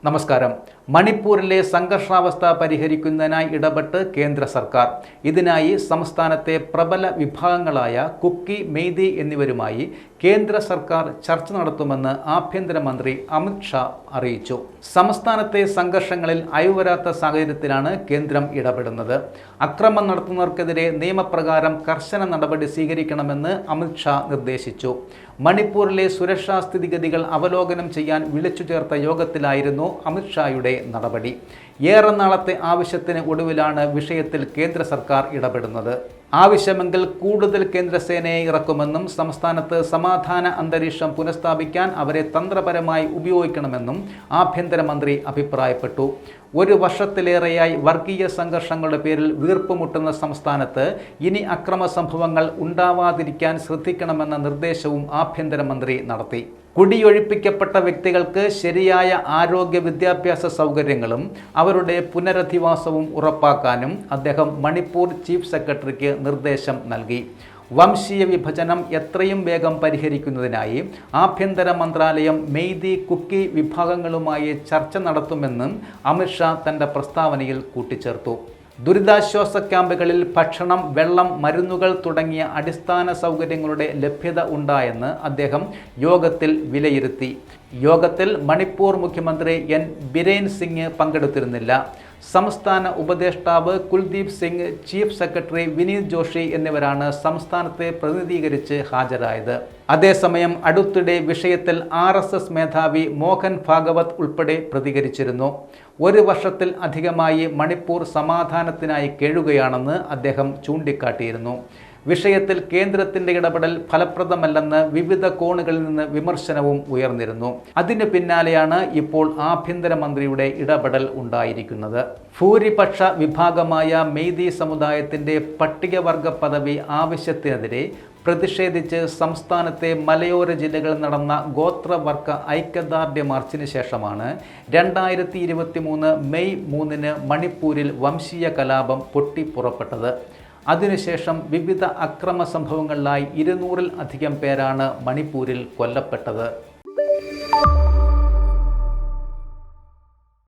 നമസ്കാരം. മണിപ്പൂരിലെ സംഘർഷാവസ്ഥ പരിഹരിക്കുന്നതിനായി ഇടപെട്ട് കേന്ദ്ര സർക്കാർ. ഇതിനായി സംസ്ഥാനത്തെ പ്രബല വിഭാഗങ്ങളായ കുക്കി, മെയ്തി എന്നിവരുമായി കേന്ദ്ര സർക്കാർ ചർച്ച നടത്തുമെന്ന് ആഭ്യന്തരമന്ത്രി അമിത് ഷാ അറിയിച്ചു. സംസ്ഥാനത്തെ സംഘർഷങ്ങളിൽ അയവുവരാത്ത സാഹചര്യത്തിലാണ് കേന്ദ്രം ഇടപെടുന്നത്. അക്രമം നടത്തുന്നവർക്കെതിരെ നിയമപ്രകാരം കർശന നടപടി സ്വീകരിക്കണമെന്ന് അമിത് ഷാ നിർദ്ദേശിച്ചു. മണിപ്പൂരിലെ സുരക്ഷാ സ്ഥിതിഗതികൾ അവലോകനം ചെയ്യാൻ വിളിച്ചു ചേർത്ത യോഗത്തിലായിരുന്നു അമിത് ഷായുടെ നടപടി. ഏറെ നാളത്തെ ആവശ്യത്തിന് ഒടുവിലാണ് വിഷയത്തിൽ കേന്ദ്ര സർക്കാർ ഇടപെടുന്നത്. ആവശ്യമെങ്കിൽ കൂടുതൽ കേന്ദ്രസേനയെ ഇറക്കുമെന്നും സംസ്ഥാനത്ത് സമാധാന അന്തരീക്ഷം പുനഃസ്ഥാപിക്കാൻ അവരെ തന്ത്രപരമായി ഉപയോഗിക്കണമെന്നും ആഭ്യന്തരമന്ത്രി അഭിപ്രായപ്പെട്ടു. ഒരു വർഷത്തിലേറെയായി വർഗീയ സംഘർഷങ്ങളുടെ പേരിൽ വീർപ്പുമുട്ടുന്ന സംസ്ഥാനത്ത് ഇനി അക്രമ സംഭവങ്ങൾ ഉണ്ടാവാതിരിക്കാൻ ശ്രദ്ധിക്കണമെന്ന നിർദ്ദേശവും ആഭ്യന്തരമന്ത്രി നടത്തി. കുടിയൊഴിപ്പിക്കപ്പെട്ട വ്യക്തികൾക്ക് ശരിയായ ആരോഗ്യ വിദ്യാഭ്യാസ സൗകര്യങ്ങളും അവരുടെ പുനരധിവാസവും ഉറപ്പാക്കാനും അദ്ദേഹം മണിപ്പൂർ ചീഫ് സെക്രട്ടറിക്ക് നിർദ്ദേശം നൽകി. വംശീയ വിഭജനം എത്രയും വേഗം പരിഹരിക്കുന്നതിനായി ആഭ്യന്തര മന്ത്രാലയം മെയ്തി, കുക്കി വിഭാഗങ്ങളുമായി ചർച്ച നടത്തുമെന്നും അമിത് ഷാ തൻ്റെ പ്രസ്താവനയിൽ കൂട്ടിച്ചേർത്തു. ദുരിതാശ്വാസ ക്യാമ്പുകളിൽ ഭക്ഷണം, വെള്ളം, മരുന്നുകൾ തുടങ്ങിയ അടിസ്ഥാന സൗകര്യങ്ങളുടെ ലഭ്യത ഉണ്ടായെന്ന് അദ്ദേഹം യോഗത്തിൽ വിലയിരുത്തി. യോഗത്തിൽ മണിപ്പൂർ മുഖ്യമന്ത്രി എൻ ബിരേൻ സിംഗ് പങ്കെടുത്തിരുന്നില്ല. സംസ്ഥാന ഉപദേഷ്ടാവ് കുൽദീപ് സിംഗ്, ചീഫ് സെക്രട്ടറി വിനീത് ജോഷി എന്നിവരാണ് സംസ്ഥാനത്തെ പ്രതിനിധീകരിച്ച് ഹാജരായത്. അതേസമയം അടുത്തിടെ വിഷയത്തിൽ RSS മേധാവി മോഹൻ ഭാഗവത് ഉൾപ്പെടെ പ്രതികരിച്ചിരുന്നു. ഒരു വർഷത്തിൽ അധികമായി മണിപ്പൂർ സമാധാനത്തിനായി കേഴുകയാണെന്ന് അദ്ദേഹം ചൂണ്ടിക്കാട്ടിയിരുന്നു. വിഷയത്തിൽ കേന്ദ്രത്തിൻ്റെ ഇടപെടൽ ഫലപ്രദമല്ലെന്ന് വിവിധ കോണുകളിൽ നിന്ന് വിമർശനവും ഉയർന്നിരുന്നു. അതിന് പിന്നാലെയാണ് ഇപ്പോൾ ആഭ്യന്തരമന്ത്രിയുടെ ഇടപെടൽ ഉണ്ടായിരിക്കുന്നത്. ഭൂരിപക്ഷ വിഭാഗമായ മെയ്തി സമുദായത്തിൻ്റെ പട്ടികവർഗ പദവി ആവശ്യത്തിനെതിരെ പ്രതിഷേധിച്ച് സംസ്ഥാനത്തെ മലയോര ജില്ലകളിൽ നടന്ന ഗോത്രവർഗ ഐക്യദാർഢ്യ മാർച്ചിന് ശേഷമാണ് 2023 മെയ് 3 മണിപ്പൂരിൽ വംശീയ കലാപം പൊട്ടിപ്പുറപ്പെട്ടത്. അതിനുശേഷം വിവിധ അക്രമ സംഭവങ്ങളിലായി 200-ൽ അധികം പേരാണ് മണിപ്പൂരിൽ കൊല്ലപ്പെട്ടത്.